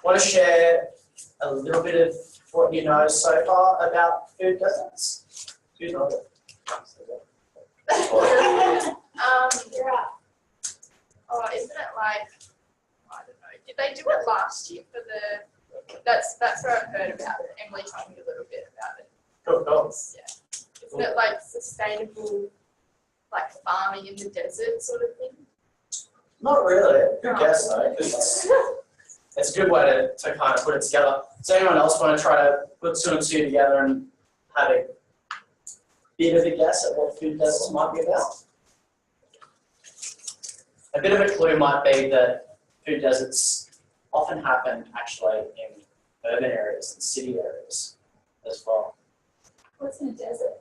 Want to share a little bit of what you know so far about food deserts? Who's not it? Yeah. Oh, isn't it like, I don't know, did they do it last year for the, that's where I've heard about it. Emily told me a little bit about it. Cool. Yeah. Isn't it like sustainable, like farming in the desert sort of thing? Not really. Good guess though, because it's a good way to kind of put it together. Does anyone else want to try to put two and two together and have a bit of a guess at what food deserts might be about? A bit of a clue might be that food deserts often happen actually in urban areas and city areas as well. What's in a desert?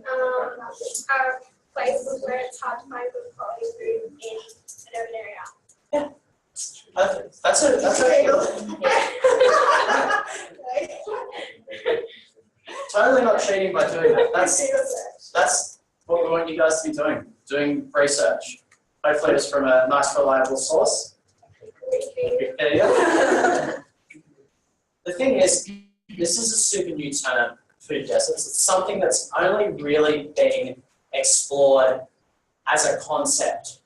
Are places where it's hard to find good quality food in an urban area. Perfect. That's a totally not cheating by doing that. That's what we want you guys to be doing research. Hopefully it's from a nice reliable source. Wikipedia. The thing is, this is a super new term, food deserts. It's something that's only really being explored as a concept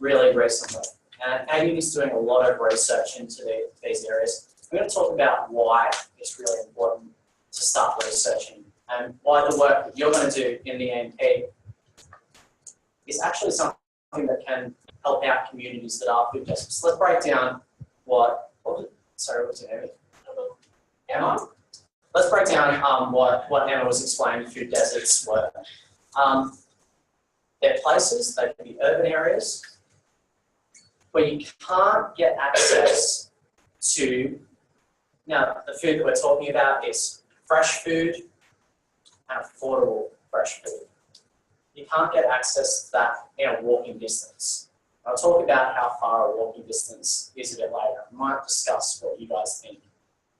really recently. And Amy is doing a lot of research into these areas. I'm going to talk about why it's really important to start researching and why the work that you're going to do in the EMP is actually something that can help out communities that are food deserts. So let's break down what was it, Emma? Emma? Let's break down what Emma was explaining food deserts were. They're places, they can be urban areas, where you can't get access to, now the food that we're talking about is fresh food and affordable fresh food. You can't get access to that in a walking distance. I'll talk about how far a walking distance is a bit later. I might discuss what you guys think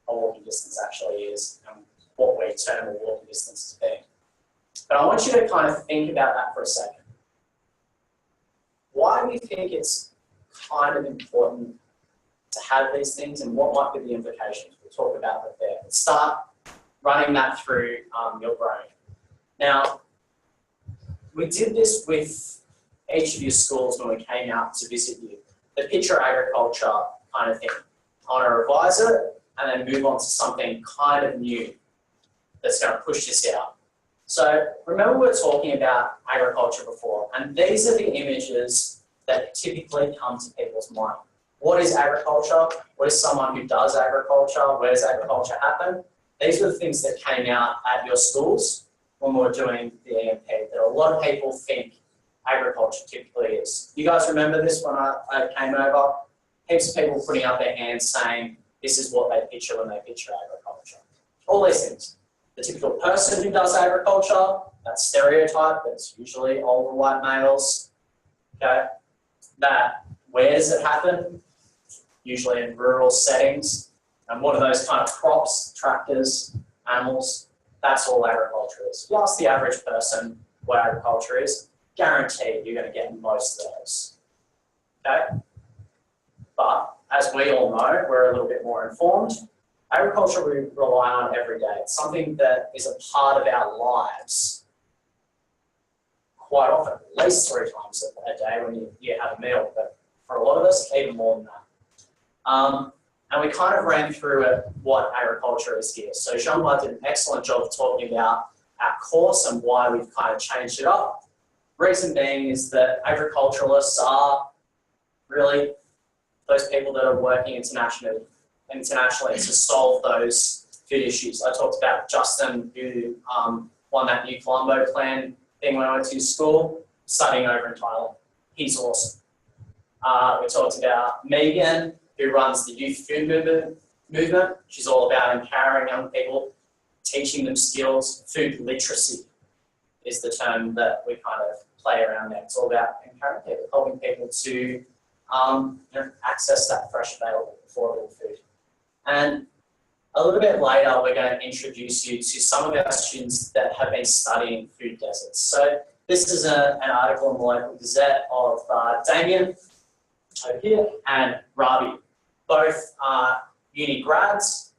a walking distance actually is and what we term a walking distance as being. But I want you to kind of think about that for a second. Why do you think it's kind of important to have these things and what might be the implications? We'll talk about that there. Let's start running that through your brain. Now, we did this with each of your schools when we came out to visit you. The picture agriculture kind of thing. I want to revise it and then move on to something kind of new that's going to push this out. So remember we were talking about agriculture before, and these are the images that typically come to people's mind. What is agriculture? What is someone who does agriculture? Where does agriculture happen? These were the things that came out at your schools when we were doing the EMP, that a lot of people think agriculture typically is. You guys remember this when I came over? Heaps of people putting up their hands saying this is what they picture when they picture agriculture. All these things. The typical person who does agriculture, that stereotype, that's usually older white males, okay? That where does it happen? Usually in rural settings. And what are those kind of crops, tractors, animals? That's all agriculture is. If you ask the average person what agriculture is, guaranteed you're going to get most of those. Okay? But as we all know, we're a little bit more informed. Agriculture we rely on every day. It's something that is a part of our lives quite often, at least 3 times a day when you have a meal, but for a lot of us, even more than that. And we kind of ran through what agriculture is here. So Jean-Bart did an excellent job of talking about our course and why we've kind of changed it up. Reason being is that agriculturalists are really those people that are working internationally to solve those food issues. I talked about Justin, who won that New Colombo Plan thing when I went to school, studying over in Thailand. He's awesome. We talked about Megan, who runs the Youth Food Movement. She's all about empowering young people, teaching them skills. Food literacy is the term that we kind of play around there. It's all about empowering people, helping people to access that fresh, available, affordable food. And a little bit later, we're going to introduce you to some of our students that have been studying food deserts. So this is an article in the local Gazette of Damien over here and Ravi. both uni grads.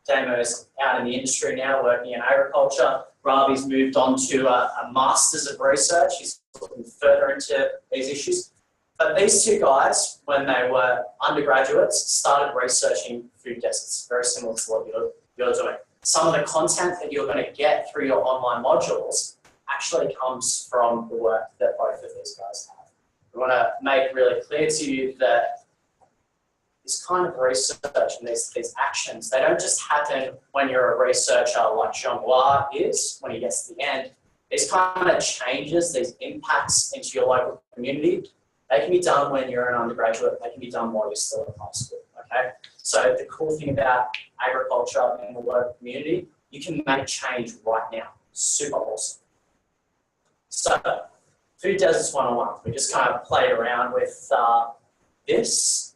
Damo's out in the industry now, working in agriculture. Ravi's moved on to a Masters of Research. He's looking further into these issues. But these two guys, when they were undergraduates, started researching food deserts, very similar to what you're doing. Some of the content that you're going to get through your online modules actually comes from the work that both of these guys have. We want to make really clear to you that this kind of research and these actions, they don't just happen when you're a researcher like Jean-Bois is, when he gets to the end. These kind of changes, these impacts into your local community, they can be done when you're an undergraduate, they can be done while you're still in high school, okay? So the cool thing about agriculture in the local community, you can make change right now. Super awesome. So, Food Deserts 101, we just kind of played around with this.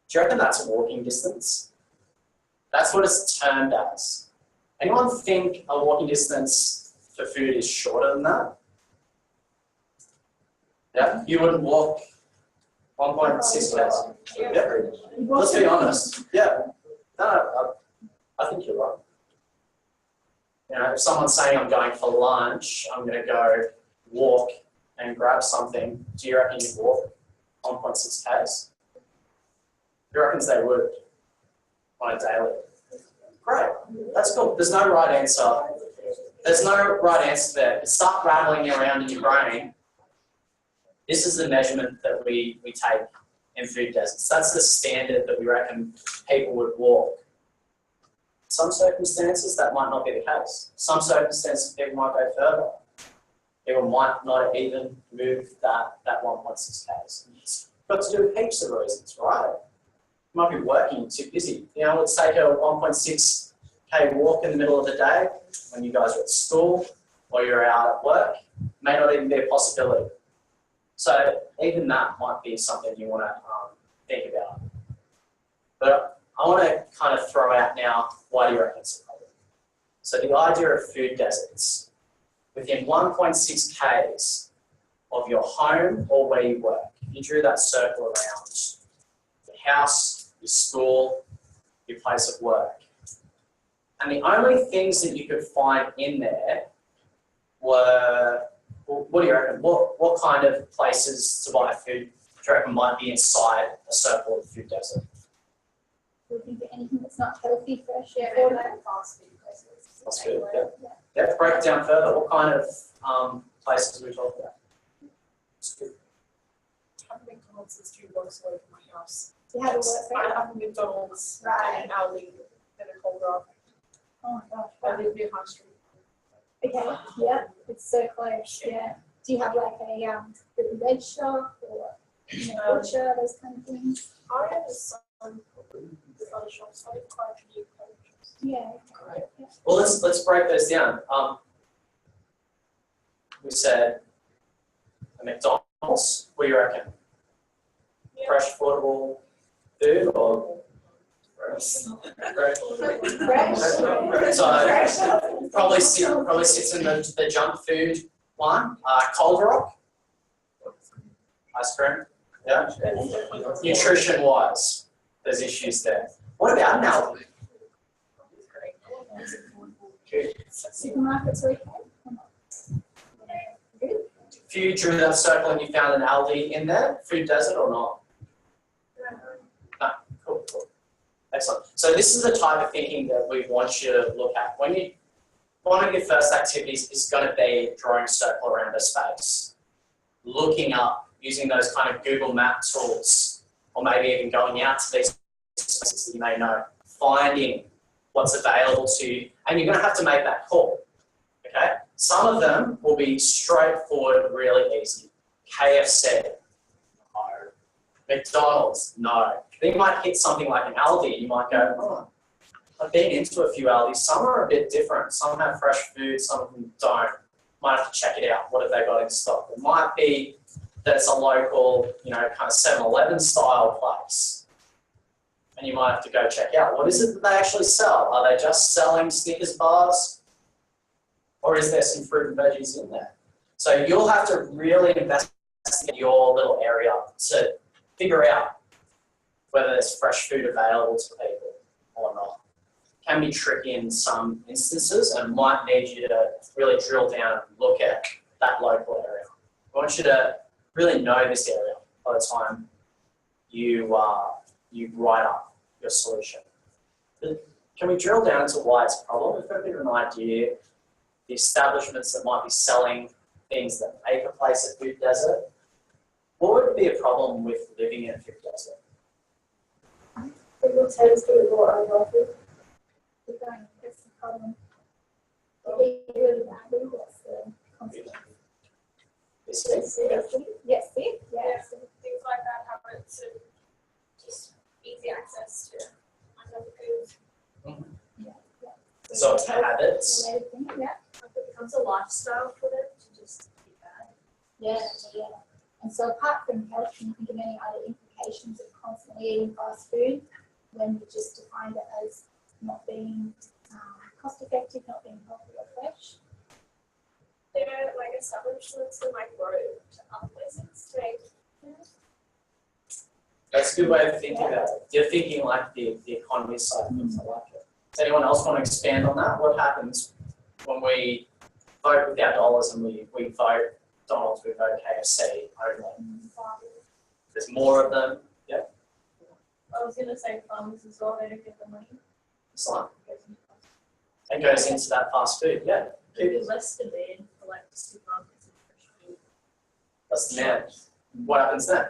Do you reckon that's walking distance? That's what it's termed as. Anyone think a walking distance for food is shorter than that? Yeah, you wouldn't walk 1.6 miles. Yeah. Let's be honest. Yeah. No, I think you're right. You know, if someone's saying I'm going for lunch, I'm going to go walk and grab something, do you reckon you'd walk 1.6 k's? Who reckons they would on a daily? Great. That's cool. There's no right answer. There's no right answer there. Start rattling around in your brain. This is the measurement that we take in food deserts. That's the standard that we reckon people would walk. Some circumstances, that might not be the case. Some circumstances, people might go further. People might not even move that 1.6 k's. It's got to do with heaps of reasons, right? You might be working, too busy. You know, let's take a 1.6 k walk in the middle of the day when you guys are at school or you're out at work. May not even be a possibility. So even that might be something you want to think about. But I want to kind of throw out now, why do you reckon it's a problem? So the idea of food deserts, within 1.6 k's of your home or where you work, you drew that circle around your house, your school, your place of work. And the only things that you could find in there were, well, what do you reckon? What kind of places to buy food do you reckon might be inside a circle of the food desert? Looking for anything that's not healthy, fresh, Yeah, or maybe like fast food places. Fast food, yeah. Yeah, break it down further. What kind of places are we talking about? I have McDonald's is 2 blocks away from my house. you have a work I rate. have a McDonald's Right. and an Aldi and a Cold Oh my gosh. I live near High Street. Okay, yeah, it's so close, yeah. Do you have like a fruit and veg shop or butcher, those kind of things? I have a son with other shops. I have quite a few cold shops. Yeah. Great. Well, let's break those down. We said a McDonald's. What do you reckon? Yeah. Fresh, affordable food or Fresh. So probably sits in the junk food one. Cold Rock, ice cream. Yeah. Nutrition wise, there's issues there. What about an Aldi? Supermarkets are okay? Or not? Good. If you drew that circle and you found an Aldi in there, food desert or not? No. Cool. Excellent. So this is the type of thinking that we want you to look at. One of your first activities is going to be drawing a circle around a space, looking up, using those kind of Google Map tools, or maybe even going out to these spaces that you may know, finding what's available to you, and you're going to have to make that call. Okay? Some of them will be straightforward, really easy. KFC, no. McDonald's, no. Then you might hit something like an Aldi, you might go, oh, I've been into a few Aldis. Some are a bit different. Some have fresh food, some of them don't. Might have to check it out. What have they got in stock? It might be that it's a local, kind of 7-Eleven style place. And you might have to go check out, what is it that they actually sell? Are they just selling Snickers bars? Or is there some fruit and veggies in there? So you'll have to really investigate your little area to figure out, whether there's fresh food available to people or not. Can be tricky in some instances and might need you to really drill down and look at that local area. I want you to really know this area by the time you write up your solution. Can we drill down into why it's a problem? We've got a bit of an idea, the establishments that might be selling things that make a place a food desert. What would be a problem with living in a food desert? People tend to be more unhealthy. That's the problem. If you eat really badly, what's the consequence? Yes, see? Yes. Things like that, habits, and just easy access to unhealthy foods. So it's habits. Yeah. It becomes a lifestyle for them to just eat bad. Yeah. And so apart from health, can you think of any other implications of constantly eating fast food when you just defined it as not being cost effective, not being healthy or fresh? There are like establishments that might grow to other places to make food. That's a good way of thinking about it. You're thinking like the economy side of things. I like it. Does anyone else want to expand on that? What happens when we vote with our dollars and we vote McDonald's, we vote KFC only? There's more of them. Yeah. I was going to say farmers as well, they don't get the money. It's like it goes into that fast food. Yeah. There'd be less demand for like supermarkets and fresh food. That's the man. What happens then?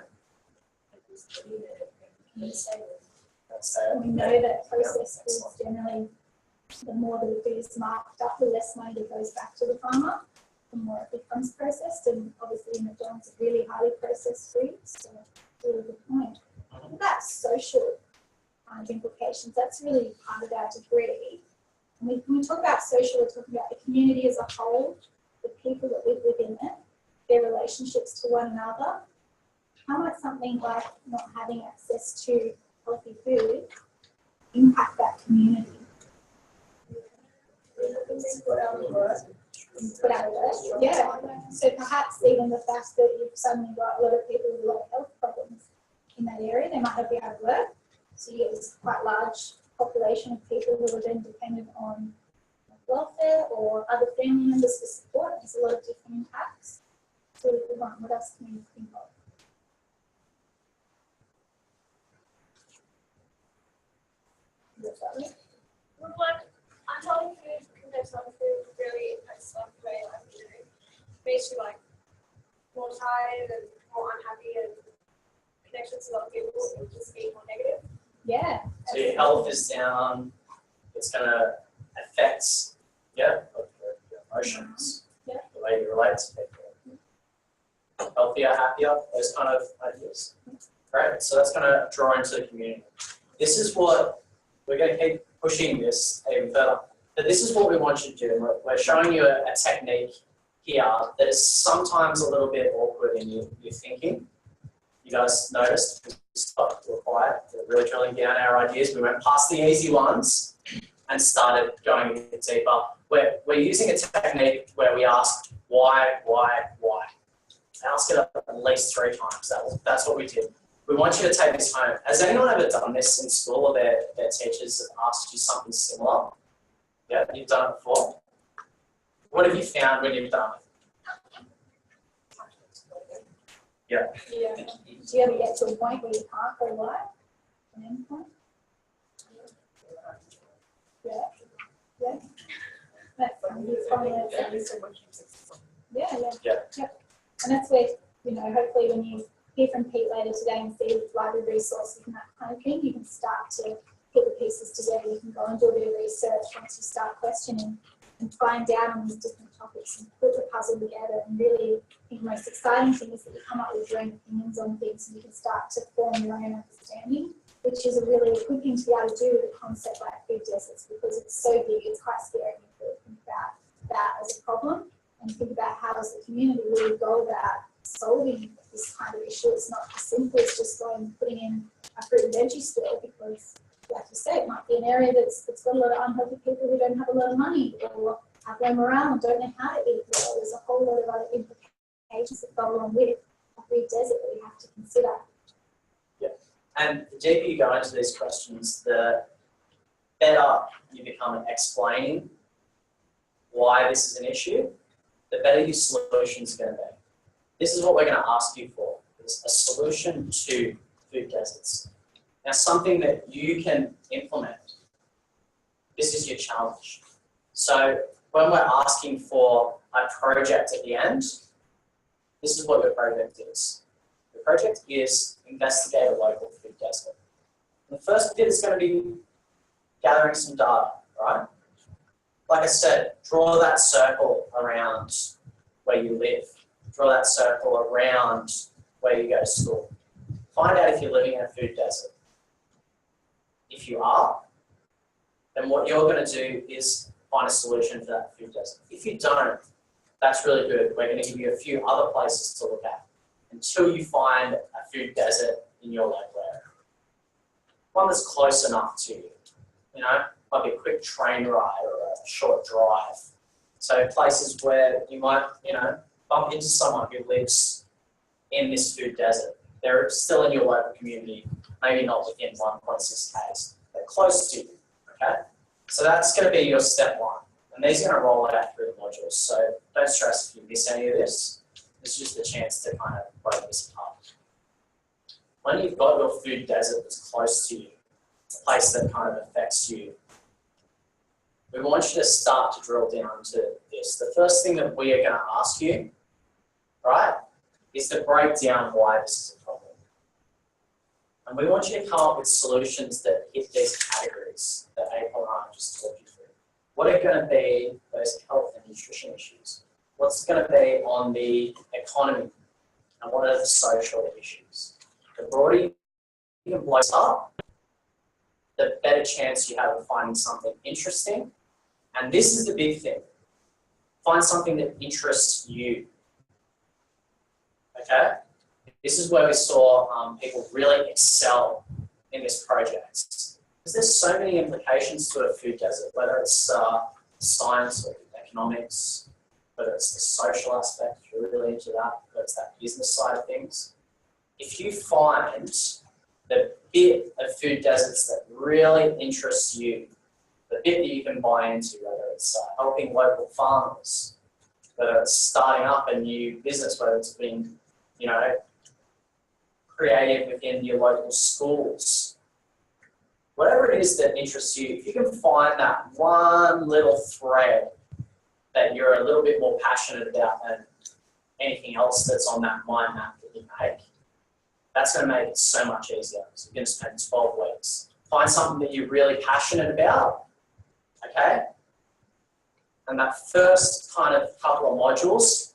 We know that processed foods generally, the more the food is marked up, the less money that goes back to the farmer, the more it becomes processed. And obviously McDonald's is really highly processed food, so that's a really good point. What about social implications? That's really part of our degree. And when we talk about social, we're talking about the community as a whole, the people that live within it, their relationships to one another. How might something like not having access to healthy food impact that community? Put out of work. Yeah. So perhaps even the fact that you've suddenly got a lot of people with a lot of health problems in that area, they might not be out of work. So you get this quite large population of people who are then dependent on welfare or other family members for support. There's a lot of different impacts. So what else can you think of? Well, like unhealthy food compared to other food really impacts the way life is doing. Makes you like more tired and more unhappy and connections with other people and just be more negative. Yeah. So your health is down. It's going to affect your emotions, Yeah. the way you relate to people. Healthier, happier, those kind of ideas. Great. So that's going to draw into the community. This is what we're going to keep pushing this even further. But this is what we want you to do. We're showing you a technique here that is sometimes a little bit awkward in your thinking. You guys noticed we stopped, we were quiet, we're really drilling down our ideas. We went past the easy ones and started going a bit deeper. We're using a technique where we ask why. Ask it at least 3 times. That's what we did. We want you to take this home. Has anyone ever done this in school, or their teachers have asked you something similar? Yeah, you've done it before. What have you found when you've done it? Yeah. Do you ever get to a point where you can't go live? An end point? Yeah. That's probably Yeah. And that's where, hopefully when you hear from Pete later today and see library resources and that kind of thing, you can start to put the pieces together. You can go and do a bit of research once you start questioning and find out on these different topics and put the puzzle together. And really, I think the most exciting thing is that you come up with your own opinions on things and you can start to form your own understanding, which is a really good thing to be able to do with a concept like food deserts, because it's so big, it's quite scary to think about that as a problem and think about how as a community we go about solving this kind of issue. It's not as simple as just putting in a fruit and veggie store, because like you say, it might be an area that's got a lot of unhealthy people who don't have a lot of money or have low morale and don't know how to eat well. There's a whole lot of other implications that go along with a food desert that we have to consider. Yeah. And the deeper you go into these questions, the better you become at explaining why this is an issue, the better your solutions are going to be. This is what we're going to ask you for, is a solution to food deserts. Now, something that you can implement. This is your challenge. So when we're asking for a project at the end, this is what your project is. The project is investigate a local food desert. The first bit is going to be gathering some data, right? Like I said, draw that circle around where you live. Draw that circle around where you go to school. Find out if you're living in a food desert. If you are, then what you're going to do is find a solution for that food desert. If you don't, that's really good. We're going to give you a few other places to look at until you find a food desert in your local area. One that's close enough to you. You know, might be a quick train ride or a short drive. So places where you might, you know, bump into someone who lives in this food desert. They're still in your local community, maybe not within 1.6 k's. They're close to you, okay? So that's going to be your step one. And these are going to roll out through the modules. So don't stress if you miss any of this. This is just a chance to kind of break this apart. When you've got your food desert that's close to you, it's a place that kind of affects you, we want you to start to drill down to this. The first thing that we are going to ask you, right, is to break down why this is a problem. And we want you to come up with solutions that hit these categories that April and I just talked you through. What are going to be those health and nutrition issues? What's going to be on the economy? And what are the social issues? The broader you can blow this up, the better chance you have of finding something interesting. And this is the big thing. Find something that interests you. Okay? This is where we saw people really excel in this project. Because there's so many implications to a food desert, whether it's science or economics, whether it's the social aspect, if you're really into that, whether it's that business side of things. If you find the bit of food deserts that really interests you, the bit that you can buy into, whether it's helping local farmers, whether it's starting up a new business, whether it's being, you know, creative within your local schools, whatever it is that interests you, if you can find that one little thread that you're a little bit more passionate about than anything else that's on that mind map that you make, that's going to make it so much easier. So you're going to spend 12 weeks. Find something that you're really passionate about, okay? And that first kind of couple of modules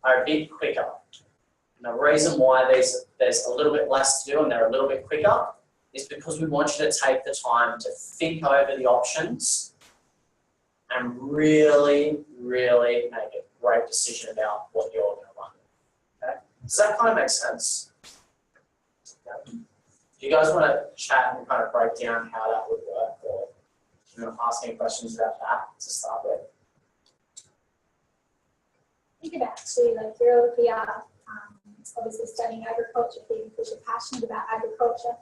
are a bit quicker. And the reason why there's a little bit less to do and they're a little bit quicker is because we want you to take the time to think over the options and really, really make a great decision about what you're going to run. Okay? Does that kind of make sense? Do you guys want to chat and kind of break down how that would work, or you want to ask any questions about that to start with? Think about too, like you're here, obviously studying agriculture because you're passionate about agriculture.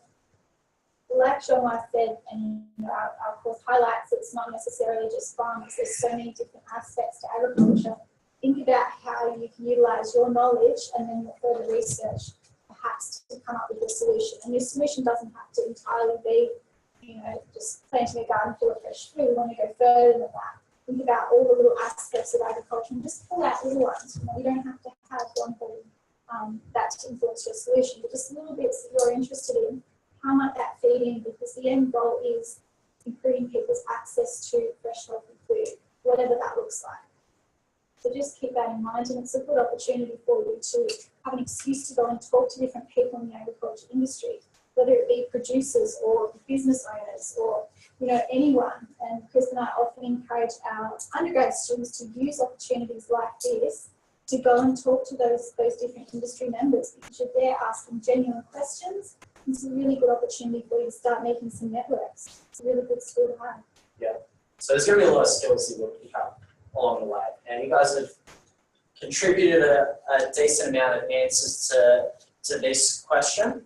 Like Sean said, and our course highlights, it's not necessarily just farms. There's so many different aspects to agriculture. Think about how you can utilise your knowledge and then your further research, perhaps, to come up with a solution. And your solution doesn't have to entirely be, you know, just planting a garden full of fresh food. We want to go further than that. Think about all the little aspects of agriculture and just pull out little ones. You know, you don't have to have one thing that to influence your solution, but just little bits that you're interested in. How might that feed in? Because the end goal is improving people's access to fresh, healthy food, whatever that looks like. So just keep that in mind, and it's a good opportunity for you to have an excuse to go and talk to different people in the agriculture industry, whether it be producers or business owners or, you know, anyone. And Chris and I often encourage our undergrad students to use opportunities like this to go and talk to those different industry members, because you're there asking genuine questions. It's a really good opportunity for you to start making some networks. It's a really good skill to have. Yeah. So there's going to be a lot of skills that you'll pick up along the way. And you guys have contributed a decent amount of answers to this question.